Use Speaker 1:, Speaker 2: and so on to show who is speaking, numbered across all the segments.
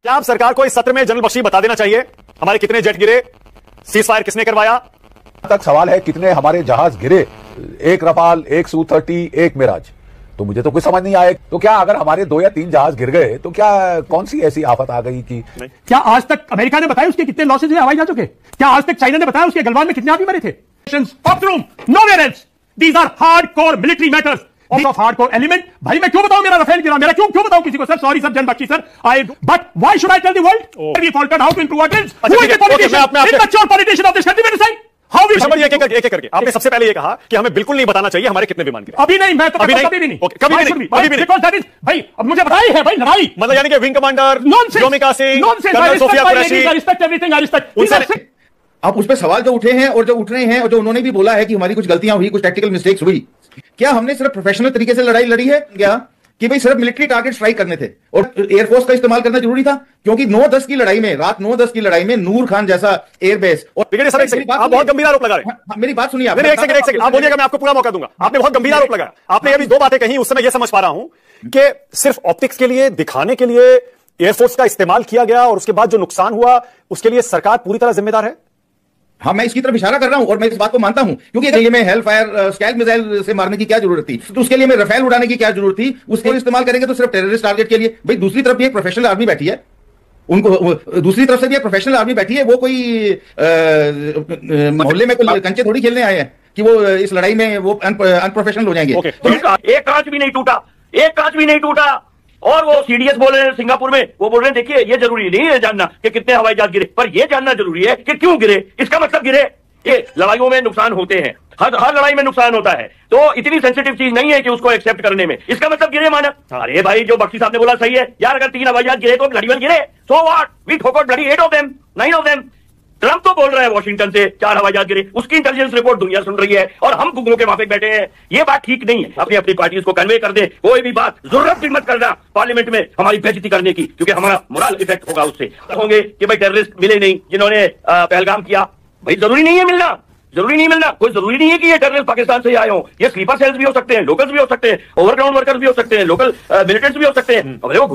Speaker 1: क्या आप सरकार को इस सत्र में जनरल बख्शी बता देना चाहिए हमारे कितने जेट गिरे, सीज फायर किसने करवाया?
Speaker 2: तक सवाल है कितने हमारे जहाज गिरे, एक रफाल, एक Su-30, एक मिराज। तो मुझे तो कुछ समझ नहीं आया। तो क्या अगर हमारे 2 या 3 जहाज गिर गए तो क्या कौन सी ऐसी आफत आ गई कि
Speaker 3: क्या आज तक अमेरिका ने बताया उसके कितने लॉसेज हुए हवाई जहाजों के? क्या आज तक चाइना ने बताया उसके गलवान में कितने आदमी मरे थे? Nowhere else. These are hardcore military matters. Of hardcore element. भाई मैं क्यों बताऊं मेरा रफेल गिरा, मेरा क्यों बताऊं किसी को? Sir sorry sir, general Bakshi sir, but why should I tell the world? We faltered how to improve our drills. Who is the politician? Immature politician of this country will decide. How we should.
Speaker 1: एक करके आपने सबसे पहले ये कहा कि हमें बिल्कुल नहीं बताना चाहिए हमारे कितने विमान गिरे।
Speaker 3: अभी नहीं, मैं तो कभी नहीं, कभी नहीं, because that is भाई अब मुझे बताई है भाई लड़ाई,
Speaker 1: मतलब यानी कि wing commander Vyomika Singh, colonel Sofiya Qureshi,
Speaker 3: I respect everything, I respect.
Speaker 4: अब उस पर सवाल जो उठे हैं और जो उठ रहे हैं और जो उन्होंने भी बोला है कि हमारी कुछ गलतियां हुई, कुछ टैक्टिकल मिस्टेक्स हुई, क्या हमने सिर्फ प्रोफेशनल तरीके से लड़ाई लड़ी है क्या कि भाई सिर्फ मिलिट्री टारगेट स्ट्राइक करने थे और एयरफोर्स का इस्तेमाल करना जरूरी था? क्योंकि 9-10 की लड़ाई में, रात 9-10 की लड़ाई में नूर खान जैसा एयरबेस और
Speaker 1: आप बहुत गंभीर आरोप लगा रहे हैं।
Speaker 4: मेरी बात सुनिए आप।
Speaker 1: एक सेकंड आप बोलिएगा, मैं आपको पूरा मौका दूंगा। आपने बहुत गंभीर आरोप लगाया, आपने अभी 2 बातें कही, उस समय यह समझ पा रहा हूं कि सिर्फ ऑप्टिक्स के लिए, दिखाने के लिए एयरफोर्स का इस्तेमाल किया गया और उसके बाद जो नुकसान हुआ उसके लिए सरकार पूरी तरह जिम्मेदार है।
Speaker 4: हाँ, मैं इसकी तरफ इशारा कर रहा हूं और मैं इस बात को मानता हूं, क्योंकि अगर ये में हेल फायर स्कैल्प मिसाइल से मारने की क्या जरूरत थी, तो उसके लिए मैं रफेल उड़ाने की क्या जरूरत थी? उसको इस्तेमाल करेंगे तो सिर्फ टेररिस्ट टारगेट के लिए। भाई दूसरी तरफ भी एक प्रोफेशनल आर्मी बैठी है, उनको दूसरी तरफ से भी एक प्रोफेशनल आर्मी बैठी है, वो कोई मोहल्ले में कोई कंचे थोड़ी खेलने आए हैं कि वो इस लड़ाई में वो अनप्रोफेशनल हो जाएंगे।
Speaker 5: तो एक कांच भी नहीं टूटा, एक कांच भी नहीं टूटा। और वो सीडीएस बोल रहे हैं सिंगापुर में, वो बोल रहे हैं देखिए ये जरूरी नहीं है जानना कि कितने हवाई जहाज गिरे, पर ये जानना जरूरी है कि क्यों गिरे। इसका मतलब गिरे, ये लड़ाइयों में नुकसान होते हैं, हर लड़ाई में नुकसान होता है, तो इतनी सेंसिटिव चीज नहीं है कि उसको एक्सेप्ट करने में। इसका मतलब गिरे माना। अरे भाई जो बख्शी साहब ने बोला सही है यार, अगर 3 हवाई जहाज गिरे तो ब्लडी वेल गिरे, सो व्हाट, वी ठोकर bloody 8 of them, 9 of them। Trump तो बोल रहा है वॉशिंगटन से 4 हवाई जहाज गिरे, उसकी इंटेलिजेंस रिपोर्ट दुनिया सुन रही है और हम गुगलों के माफिक बैठे हैं। ये बात ठीक नहीं है, अपनी अपनी पार्टी को कन्वे कर दे, कोई भी बात जरूरत भी मत करना पार्लियामेंट में हमारी बेइज्जती करने की, क्योंकि हमारा मोरल इफेक्ट होगा उससे। होंगे कि भाई टेररिस्ट मिले नहीं जिन्होंने पहलगाम किया, भाई जरूरी नहीं है मिलना, जरूरी नहीं मिलना, कोई जरूरी नहीं है कि ये टेररिस्ट पाकिस्तान से आए हो। ये स्लीपर सेल्स भी हो सकते हैं, लोकल्स भी हो सकते हैं, ओवरग्राउंड वर्कर्स भी हो सकते हैं, लोकल मिलिटेंट्स भी हो सकते हैं।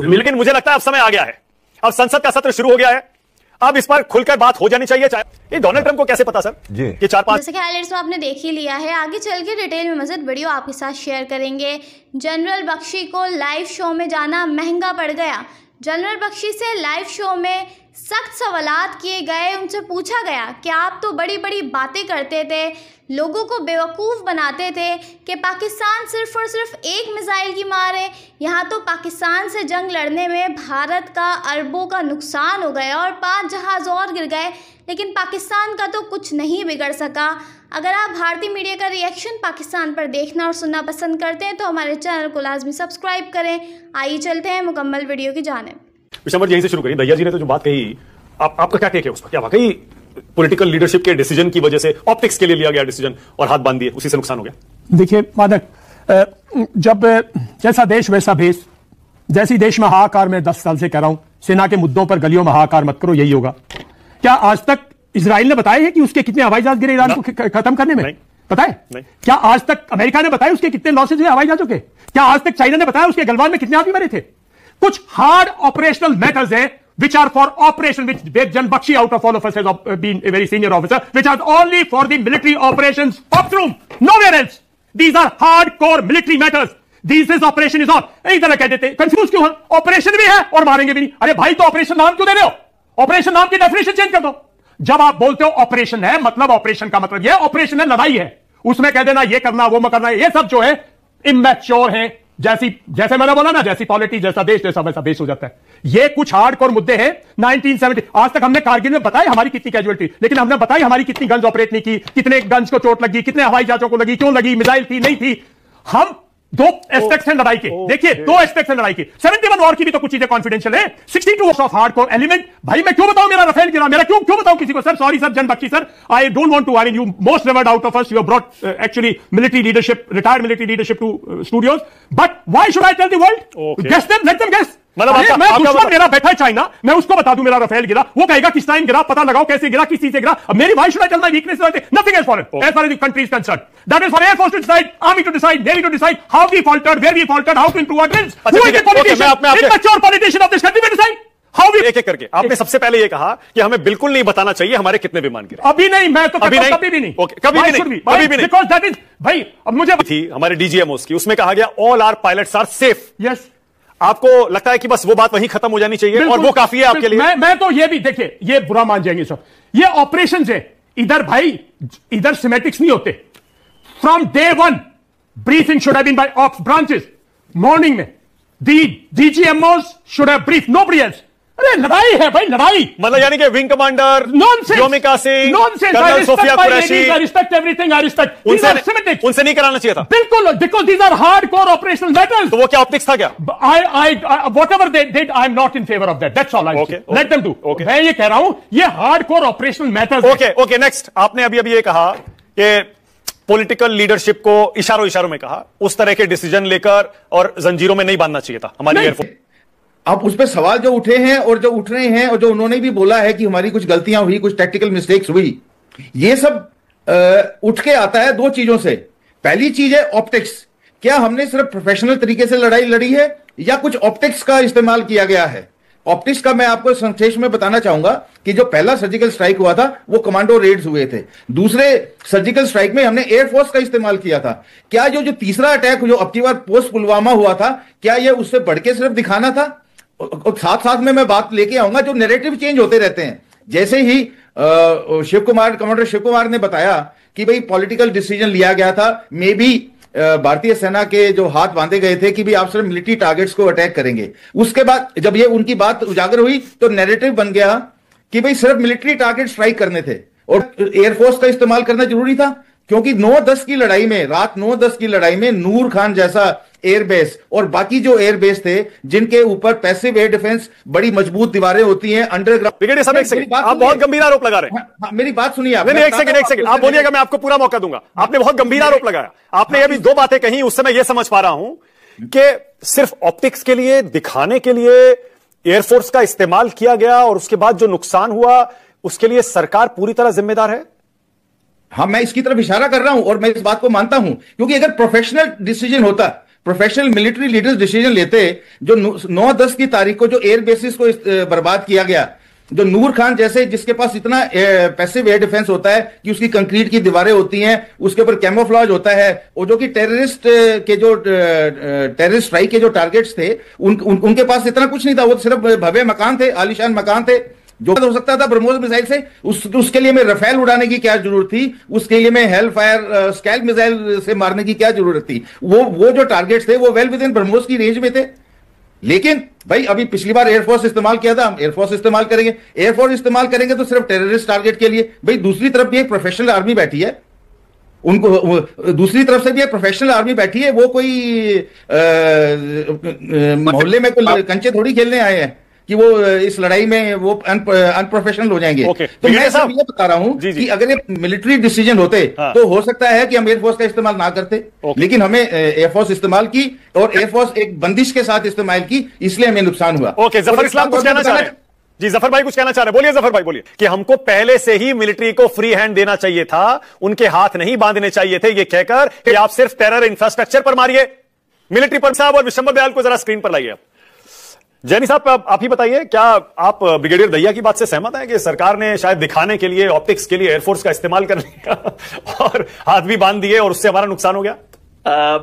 Speaker 1: लेकिन मुझे लगता है अब समय आ गया है, अब संसद का सत्र शुरू हो गया है, अब इस पर खुलकर बात हो जानी चाहिए। ये डोनाल्ड ट्रंप को कैसे पता सर
Speaker 6: जी
Speaker 1: कि 4-5
Speaker 6: जैसे कि हाइलाइट्स में आपने देख ही लिया है, आगे चल के डिटेल में मज़ीद वीडियो आपके साथ शेयर करेंगे। जनरल बख्शी को लाइव शो में जाना महंगा पड़ गया। जनरल बख्शी से लाइव शो में सख्त सवालात किए गए, उनसे पूछा गया कि आप तो बड़ी बड़ी बातें करते थे, लोगों को बेवकूफ़ बनाते थे कि पाकिस्तान सिर्फ और सिर्फ एक मिसाइल की मार है। यहाँ तो पाकिस्तान से जंग लड़ने में भारत का अरबों का नुकसान हो गया और 5 जहाज़ और गिर गए, लेकिन पाकिस्तान का तो कुछ नहीं बिगड़ सका। अगर आप भारतीय मीडिया का रिएक्शन पाकिस्तान पर देखना और सुनना पसंद करते हैं तो हमारे चैनल को लाजमी सब्सक्राइब करें। आइए चलते हैं मुकम्मल वीडियो की जानिब।
Speaker 1: विशंबर यहीं से शुरू करिए। दहिया जी ने तो जो बात कही, आपका क्या टेक है उस पर? क्या वाकई पॉलिटिकल लीडरशिप के डिसीजन की वजह से ऑप्टिक्स के लिए लिया गया डिसीजन और हाथ बांध दिए, उसी से नुकसान हो गया?
Speaker 3: देखिए मादक, जब जैसा देश वैसा भेष, जैसी देश में हाहाकार में 10 साल से कह रहा हूं, सेना के मुद्दों पर गलियों में हाहाकार मत करो, यही होगा। क्या आज तक इजराइल ने बताया है कि उसके कितने हवाई जहाज गिरे ईरान को खत्म करने में? पता है? क्या आज तक अमेरिका ने बताया उसके कितने लॉसेज हुए हवाई जहाजों के? क्या आज तक चाइना ने बताया उसके गलवान में कितने आदमी मरे थे? कुछ हार्ड ऑपरेशनल मैटर्स हैं which are for operation, which General Bakshi out of all of us has been a very senior officer, which are only for the military operations of room, nowhere else. These are hardcore military matters. This operation is on. इस तरह कह देते, confuse क्यों है? Operation भी है और मारेंगे भी नहीं। अरे भाई तो ऑपरेशन नाम क्यों दे रहे हो? ऑपरेशन नाम की डेफिनेशन चेंज कर दो। जब आप बोलते हो ऑपरेशन है, मतलब ऑपरेशन का मतलब यह ऑपरेशन है, लड़ाई है, उसमें कह देना ये करना वो करना, ये सब जो है इमैच्योर है। जैसे मैंने बोला ना, जैसी पॉलिटिक्स जैसा देश जैसा वैसा बेस हो जाता है। ये कुछ हार्डकोर मुद्दे हैं। 1970 आज तक हमने कारगिल में बताया हमारी कितनी कैजुअलिटी, लेकिन हमने बताई हमारी कितनी गन्स ऑपरेट नहीं की, कितने गन्स को चोट लगी, कितने हवाई जहाजों को लगी, क्यों लगी, मिसाइल थी नहीं थी। हम 2 एस्पेक्ट्स हैं लड़ाई के, देखिए 2 एस्पेक्ट्स हैं लड़ाई के। 71 वॉर की भी तो कुछ चीजें कॉन्फिडेंशियल है। 62 ऑफ हार्डकोर एलिमेंट। भाई मैं क्यों बताऊं मेरा रफेल गिरा, मेरा क्यों बताऊं किसी को? Sir sorry sir, general Bakshi sir, I don't want to, I mean you most revered out of us, you have brought actually military leadership, retired military leadership to studios, but why should I tell the world? Guess them, let them guess. मैं दुश्मन मेरा बैठा है China, मैं उसको बता दूं मेरा रफेल गिरा, वो कहेगा किस टाइम गिरा, पता लगाओ कैसे गिरा, किस चीज से गिरा। अब मेरी why should I tell my weakness? Nothing else for it, as far as the country is concerned. That is for air force to decide, army to decide, navy to decide how we faltered, where we faltered, how to improve our drills. Who is the politician? Immature politician of this country will decide how we
Speaker 1: एक एक करके। आपने सबसे पहले ये कहा कि हमें बिल्कुल नहीं बताना चाहिए हमारे कितने विमान गिरे।
Speaker 3: अभी नहीं, मैं तो
Speaker 1: अभी नहीं,
Speaker 3: कभी भी नहीं।
Speaker 1: ओके, कभी भी नहीं, कभी भी नहीं,
Speaker 3: बिकॉज दैट इज भाई। अब मुझे
Speaker 1: थी हमारे डीजीएमओस की, उसमें कहा गया all our pilots are safe.
Speaker 3: Yes,
Speaker 1: आपको लगता है कि बस वो बात वहीं खत्म हो जानी चाहिए और वो काफी है आपके लिए?
Speaker 3: मैं तो ये भी देखिए, ये बुरा मान जाएंगे सब, ये ऑपरेशन है इधर भाई, इधर सिमेटिक्स नहीं होते। From day one briefing should have been by ops branches. Morning में DGMOs should have brief, nobody else. अरे लड़ाई है भाई, लड़ाई।
Speaker 1: मतलब यानी कि wing commander Vyomika Singh,
Speaker 3: nonsense.
Speaker 1: Colonel Sofiya Qureshi,
Speaker 3: I respect everything, I respect.
Speaker 1: उनसे नहीं कराना चाहिए था।
Speaker 3: बिल्कुल, because these are hardcore operational matters.
Speaker 1: तो वो क्या ऑप्टिक्स था क्या?
Speaker 3: whatever they did, I am not in favor of that. That's all I say. Let them do. मैं ये कह रहा हूं, ये hardcore operational matters.
Speaker 1: Okay, next. आपने अभी ये कहा कि पॉलिटिकल लीडरशिप को इशारों में कहा, उस तरह के डिसीजन लेकर और जंजीरों में नहीं बांधना चाहिए था हमारी एयरफोर्स।
Speaker 4: अब उस पर सवाल जो उठे हैं और जो उठ रहे हैं और जो उन्होंने भी बोला है कि हमारी कुछ गलतियां हुई, कुछ टेक्निकल मिस्टेक्स हुई, ये सब उठ के आता है दो चीजों से। पहली चीज है ऑप्टिक्स। क्या हमने सिर्फ प्रोफेशनल तरीके से लड़ाई लड़ी है या कुछ ऑप्टिक्स का इस्तेमाल किया गया है? ऑप्टिक्स का मैं आपको संक्षेप में बताना चाहूंगा कि जो पहला सर्जिकल स्ट्राइक हुआ था वो कमांडो रेड्स हुए थे। दूसरे सर्जिकल स्ट्राइक में हमने एयरफोर्स का इस्तेमाल किया था। क्या जो तीसरा अटैक जो अब की बार पोस्ट पुलवामा हुआ था, क्या यह उससे बढ़ के सिर्फ दिखाना था? और साथ साथ में मैं बात लेके आऊंगा, जो नैरेटिव चेंज होते रहते हैं। जैसे ही कमांडर शिव कुमार ने बताया कि भाई पॉलिटिकल डिसीजन लिया गया था, मे बी भारतीय सेना के जो हाथ बांधे गए थे कि भी आप सिर्फ मिलिट्री टारगेट्स को अटैक करेंगे। उसके बाद जब ये उनकी बात उजागर हुई तो नैरेटिव बन गया कि भाई सिर्फ मिलिट्री टारगेट स्ट्राइक करने थे और एयरफोर्स का इस्तेमाल करना जरूरी था, क्योंकि 9-10 की लड़ाई में, रात 9-10 की लड़ाई में नूर खान जैसा एयरबेस और बाकी जो एयरबेस थे जिनके ऊपर पैसिव एयर डिफेंस बड़ी मजबूत दीवारें होती हैं अंडरग्राउंड।
Speaker 1: ब्रिगेडियर साहब, एक सेकंड, आप बहुत गंभीर आरोप लगा रहे हैं।
Speaker 4: मेरी बात सुनिए आप।
Speaker 1: नहीं, एक सेकंड, आप बोलिएगा, मैं आपको पूरा मौका दूंगा। आपने बहुत गंभीर आरोप लगाया। आपने अभी दो बातें कही, उससे मैं ये समझ पा रहा हूं कि सिर्फ ऑप्टिक्स के लिए, दिखाने के लिए एयरफोर्स का इस्तेमाल किया गया और उसके बाद जो नुकसान हुआ उसके लिए सरकार पूरी तरह जिम्मेदार है।
Speaker 4: हाँ, मैं इसकी तरफ इशारा कर रहा हूं और मैं इस बात को मानता हूं, क्योंकि अगर प्रोफेशनल डिसीजन होता, प्रोफेशनल मिलिट्री लीडर्स डिसीजन लेते, जो 9-10 की तारीख को जो एयर बेसिस को बर्बाद किया गया, जो नूर खान जैसे जिसके पास इतना पैसिव एयर डिफेंस होता है कि उसकी कंक्रीट की दीवारें होती हैं, उसके ऊपर कैमोफ्लेज होता है, और जो कि टेररिस्ट स्ट्राइक के जो टारगेट्स थे उनके पास इतना कुछ नहीं था। वो सिर्फ भव्य मकान थे, आलीशान मकान थे, जो हो सकता था ब्रह्मोस मिसाइल से। उसके लिए मैं रफेल उड़ाने की क्या जरूरत थी? उसके लिए मैं हेल फायर स्कैल्प मिसाइल से मारने की क्या जरूरत थी? वो जो टारगेट्स थे वो वेल विद इन ब्रह्मोस की रेंज में थे। लेकिन भाई अभी पिछली बार एयरफोर्स इस्तेमाल किया था, हम एयरफोर्स इस्तेमाल करेंगे। एयरफोर्स इस्तेमाल करेंगे तो सिर्फ टेररिस्ट टारगेट के लिए। भाई दूसरी तरफ भी एक प्रोफेशनल आर्मी बैठी है, उनको दूसरी तरफ से भी एक प्रोफेशनल आर्मी बैठी है। वो कोई मोहल्ले में कोई कंचे थोड़ी खेलने आए हैं कि वो इस लड़ाई में वो अनप्रोफेशनल हो जाएंगे। तो मैं सब ये बता रहा हूं कि अगर ये मिलिट्री डिसीजन होते तो हो सकता है कि हम एयरफोर्स का इस्तेमाल ना करते, लेकिन हमें एयरफोर्स इस्तेमाल की और एयरफोर्स एक बंदिश के साथ इस्तेमाल की, इसलिए हमें नुकसान हुआ।
Speaker 1: ओके, जफर इस्लाम कुछ कहना चाह रहे हैं? जी जफर भाई कुछ कहना चाह रहे हैं, बोलिए जफर भाई बोलिए। कि हमको पहले से ही मिलिट्री को फ्री हैंड देना चाहिए था, उनके हाथ नहीं बांधने चाहिए थे, ये कहकर कि आप सिर्फ टेरर इंफ्रास्ट्रक्चर पर मारिए। मिलिट्री पर साहब और विशंबर दयाल को जरा स्क्रीन पर लाइए। जैनी साहब, आप ही बताइए, क्या आप ब्रिगेडियर दहिया की बात से सहमत हैं कि सरकार ने शायद दिखाने के लिए, ऑप्टिक्स के लिए एयरफोर्स का इस्तेमाल करने का और हाथ भी बांध दिए और उससे हमारा नुकसान हो गया?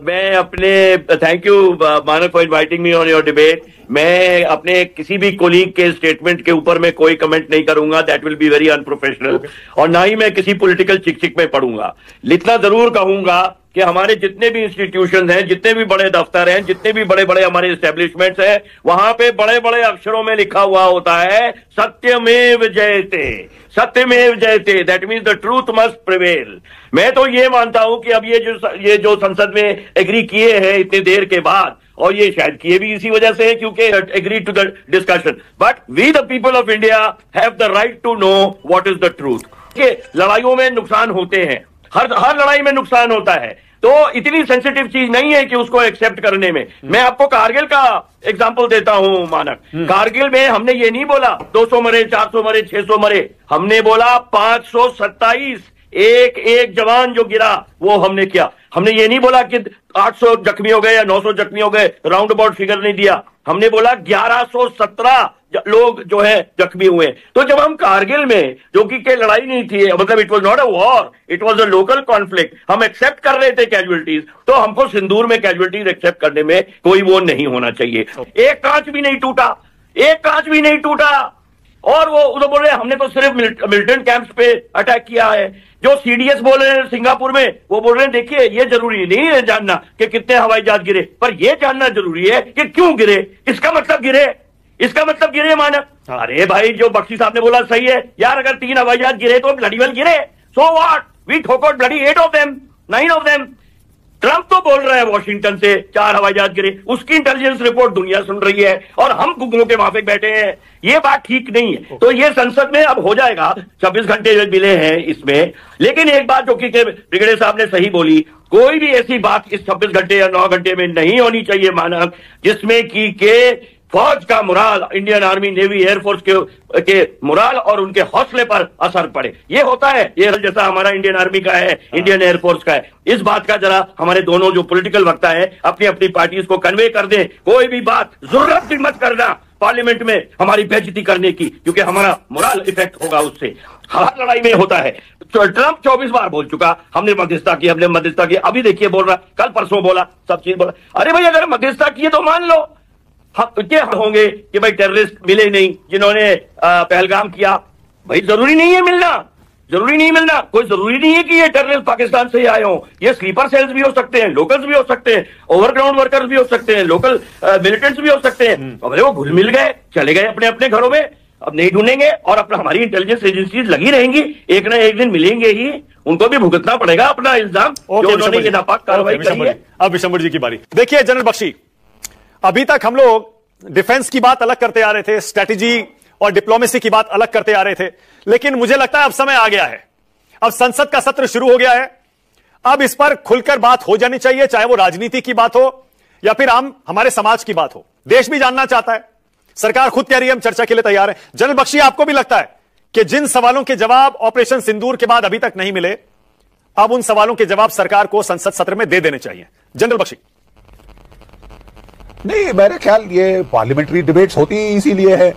Speaker 5: मैं अपने thank you Manav for inviting me on your debate. मैं अपने किसी भी कोलीग के स्टेटमेंट के ऊपर मैं कोई कमेंट नहीं करूंगा, that will be very unprofessional. और ना ही मैं किसी पॉलिटिकल चिक में पढ़ूंगा। इतना जरूर कहूंगा कि हमारे जितने भी इंस्टीट्यूशन हैं, जितने भी बड़े दफ्तर हैं, जितने भी बड़े बड़े हमारे एस्टेब्लिशमेंट्स हैं, वहां पे बड़े बड़े अक्षरों में लिखा हुआ होता है सत्यमेव जयते, सत्यमेव जयते। That means the truth must prevail. मैं तो ये मानता हूं कि अब ये जो संसद में एग्री किए हैं इतनी देर के बाद, और ये शायद किए भी इसी वजह से है क्योंकि agree to the discussion, but we the people of India have the right to know what is the truth. कि लड़ाइयों में नुकसान होते हैं, हर लड़ाई में नुकसान होता है, तो इतनी सेंसिटिव चीज नहीं है कि उसको एक्सेप्ट करने में। मैं आपको कारगिल का एग्जांपल देता हूं मानक। कारगिल में हमने ये नहीं बोला 200 मरे, 400 मरे, 600 मरे, हमने बोला 527 एक एक जवान जो गिरा वो हमने किया। हमने ये नहीं बोला कि 800 जख्मी हो गए या 900 जख्मी हो गए, राउंड अबाउट फिगर नहीं दिया। हमने बोला 1117 लोग जो है जख्मी हुए। तो जब हम कारगिल में, जो कि लड़ाई नहीं थी, मतलब it was not a war, it was a local conflict, हम एक्सेप्ट कर रहे थे कैजुअलिटीज, तो हमको सिंदूर में कैजुअलिटीज एक्सेप्ट करने में कोई वो नहीं होना चाहिए। एक कांच भी नहीं टूटा, एक कांच भी नहीं टूटा। और वो उधर बोल रहे हैं हमने तो सिर्फ मिलिटेंट कैंप्स पे अटैक किया है। जो सीडीएस बोल रहे हैं सिंगापुर में, वो बोल रहे हैं देखिए ये जरूरी नहीं है जानना कि कितने हवाई जहाज गिरे, पर यह जानना जरूरी है कि क्यों गिरे, इसका मतलब गिरे, इसका मतलब गिरे मानक। अरे भाई, जो बख्शी साहब ने बोला सही है यार, अगर 3 हवाई जहाज गिरे तो ब्लडी वेल गिरे, सो व्हाट, वी ठोक out bloody 8 of them, 9 of them. Trump तो बोल रहा है वॉशिंगटन से 4 हवाई जहाज गिरे, उसकी इंटेलिजेंस रिपोर्ट दुनिया सुन रही है और हम गुगलों के माफिक बैठे हैं। ये बात ठीक नहीं है। तो ये संसद में अब हो जाएगा, 26 घंटे मिले हैं इसमें। लेकिन एक बात जो कि ब्रिगेडियर साहब ने सही बोली, कोई भी ऐसी बात इस 26 घंटे या 9 घंटे में नहीं होनी चाहिए मानक, जिसमें कि के फौज का mural, Indian army, navy, air force के मुराल और उनके हौसले पर असर पड़े। ये होता है, ये जैसा हमारा इंडियन आर्मी का है, इंडियन एयरफोर्स का है। इस बात का जरा हमारे दोनों जो पॉलिटिकल वक्ता है अपनी अपनी पार्टीज को कन्वे कर दें। कोई भी बात जरूरत भी मत करना पार्लियामेंट में हमारी बेइज्जती करने की, क्योंकि हमारा मोरल इफेक्ट होगा उससे। हर लड़ाई में होता है। ट्रंप 24 बार बोल चुका, हमने मध्यस्थता की, हमने मध्यस्थता की। अभी देखिए बोल रहा, कल परसों बोला, सब चीज बोला। अरे भाई, अगर मध्यस्थता की है तो मान लो क्या होंगे कि भाई टेररिस्ट मिले नहीं जिन्होंने पहलगाम किया। भाई जरूरी नहीं है मिलना, जरूरी नहीं मिलना। कोई जरूरी नहीं है कि ये टेररिस्ट पाकिस्तान से ही आए हों। ये स्लीपर सेल्स भी हो सकते हैं, लोकल्स भी हो सकते हैं, ओवरग्राउंड वर्कर्स भी हो सकते हैं, लोकल मिलिटेंट्स भी हो सकते हैं। अरे वो घुल मिल गए, चले गए अपने अपने घरों में, अब नहीं ढूंढेंगे और अपना हमारी इंटेलिजेंस एजेंसीज लगी रहेंगी, एक ना एक दिन मिलेंगे ही, उनको भी भुगतना पड़ेगा अपना इल्जाम जो उन्होंने ये नापाक कार्रवाई करी है।
Speaker 1: अब विशंबर जी की बारी। देखिए जनरल बख्शी, अभी तक हम लोग डिफेंस की बात अलग करते आ रहे थे, स्ट्रेटेजी और डिप्लोमेसी की बात अलग करते आ रहे थे, लेकिन मुझे लगता है अब समय आ गया है। अब संसद का सत्र शुरू हो गया है, अब इस पर खुलकर बात हो जानी चाहिए, चाहे वो राजनीति की बात हो या फिर हमारे समाज की बात हो। देश भी जानना चाहता है, सरकार खुद कह रही है हम चर्चा के लिए तैयार हैं। जनरल बख्शी, आपको भी लगता है कि जिन सवालों के जवाब ऑपरेशन सिंदूर के बाद अभी तक नहीं मिले, अब उन सवालों के जवाब सरकार को संसद सत्र में दे देने चाहिए? जनरल बख्शी।
Speaker 2: नहीं, मेरे ख्याल ये पार्लियामेंट्री डिबेट्स होती इसीलिए है,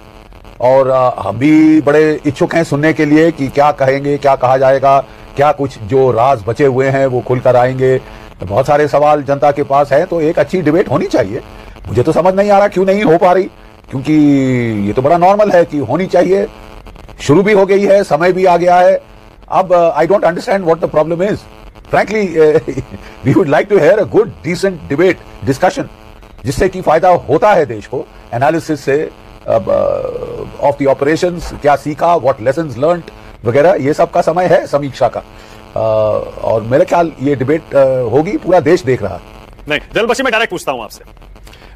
Speaker 2: और हम भी बड़े इच्छुक हैं सुनने के लिए कि क्या कहेंगे, क्या कहा जाएगा, क्या कुछ जो राज बचे हुए हैं वो खुलकर आएंगे। बहुत सारे सवाल जनता के पास है, तो एक अच्छी डिबेट होनी चाहिए। मुझे तो समझ नहीं आ रहा क्यों नहीं हो पा रही, क्योंकि ये तो बड़ा नॉर्मल है कि होनी चाहिए। शुरू भी हो गई है, समय भी आ गया है। अब I don't understand what the problem is frankly. We would like to hear a good decent debate, discussion, जिससे कि फायदा होता है देश को, एनालिसिस से ऑफ द ऑपरेशंस, क्या सीखा, व्हाट लेसन्स लर्न्ड वगैरह, ये सब का समय है समीक्षा का। और मेरे ख्याल ये डिबेट होगी, पूरा देश देख रहा है।
Speaker 1: नहीं, जनरल बख्शी मैं डायरेक्ट पूछता हूं आपसे।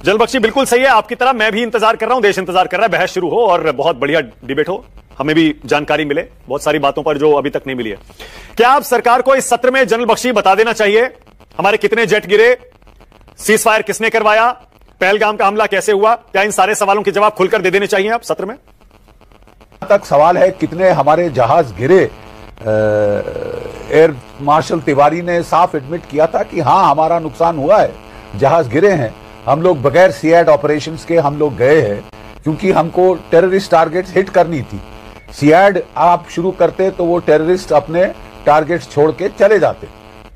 Speaker 1: जनरल बख्शी, बिल्कुल सही है, आपकी तरह मैं भी इंतजार कर रहा हूं, देश इंतजार कर रहा है, बहस शुरू हो और बहुत बढ़िया डिबेट हो, हमें भी जानकारी मिले बहुत सारी बातों पर जो अभी तक नहीं मिली है। क्या आप सरकार को इस सत्र में जनरल बख्शी बता देना चाहिए हमारे कितने जेट गिरे, सीज फायर किसने करवाया, पहलगाम का हमला कैसे हुआ? क्या इन सारे सवालों के जवाब खुलकर दे देने चाहिए आप सत्र में?
Speaker 2: तक सवाल है कितने हमारे जहाज गिरे। एयर मार्शल तिवारी ने साफ एडमिट किया था कि हां हमारा नुकसान हुआ है, जहाज गिरे हैं। हम लोग बगैर सीएड ऑपरेशंस के हम लोग गए हैं, क्योंकि हमको टेररिस्ट टारगेट्स हिट करनी थी। सीएड आप शुरू करते तो वो टेररिस्ट अपने टारगेट्स छोड़ के चले जाते।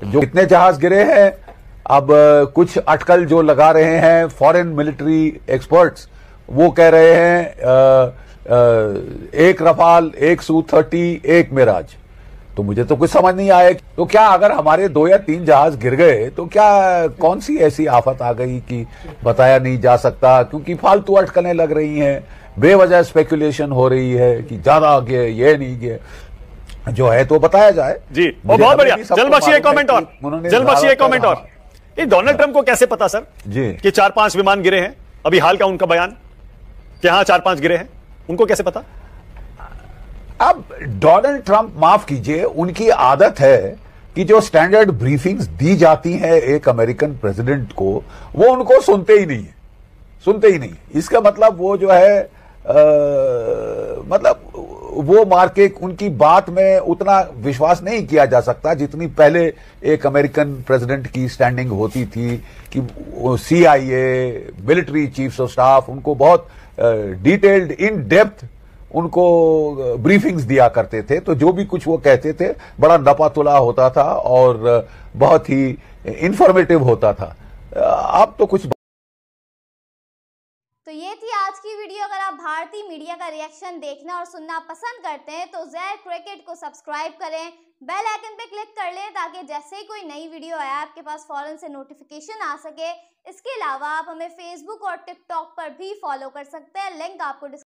Speaker 2: जो कितने जहाज गिरे हैं, अब कुछ अटकल जो लगा रहे हैं फॉरेन मिलिट्री एक्सपर्ट्स, वो कह रहे हैं एक रफाल, एक Su-30, एक मिराज। तो मुझे तो कुछ समझ नहीं आया। तो क्या अगर हमारे 2 या 3 जहाज गिर गए तो क्या कौन सी ऐसी आफत आ गई कि बताया नहीं जा सकता? क्योंकि फालतू अटकलें लग रही हैं, बेवजह स्पेकुलेशन हो रही है कि ज्यादा गए, ये नहीं गए। जो है तो बताया जाए
Speaker 1: जी। और बहुत बढ़िया। जनरल बख्शी एक कमेंट और, जनरल बख्शी एक कमेंट और, ये डोनाल्ड ट्रंप को कैसे पता सर
Speaker 2: जी
Speaker 1: कि 4-5 विमान गिरे हैं? अभी हाल का उनका बयान कि हाँ 4-5 गिरे हैं, उनको कैसे पता?
Speaker 2: अब डोनाल्ड ट्रंप, माफ कीजिए, उनकी आदत है कि जो स्टैंडर्ड ब्रीफिंग्स दी जाती हैं एक अमेरिकन प्रेसिडेंट को, वो उनको सुनते ही नहीं है, सुनते ही नहीं। इसका मतलब वो जो है मतलब वो मार्के उनकी बात में उतना विश्वास नहीं किया जा सकता जितनी पहले एक अमेरिकन प्रेसिडेंट की स्टैंडिंग होती थी कि CIA, military chiefs of staff उनको बहुत डिटेल्ड इन डेप्थ उनको ब्रीफिंग्स दिया करते थे, तो जो भी कुछ वो कहते थे बड़ा नपातुला होता था और बहुत ही इंफॉर्मेटिव होता था। अब तो कुछ।
Speaker 6: तो ये थी आज की वीडियो। अगर आप भारतीय मीडिया का रिएक्शन देखना और सुनना पसंद करते हैं तो ज़हर क्रिकेट को सब्सक्राइब करें, बेल आइकन पे क्लिक कर लें ताकि जैसे ही कोई नई वीडियो आए आपके पास फौरन से नोटिफिकेशन आ सके। इसके अलावा आप हमें फेसबुक और टिकटॉक पर भी फॉलो कर सकते हैं, लिंक आपको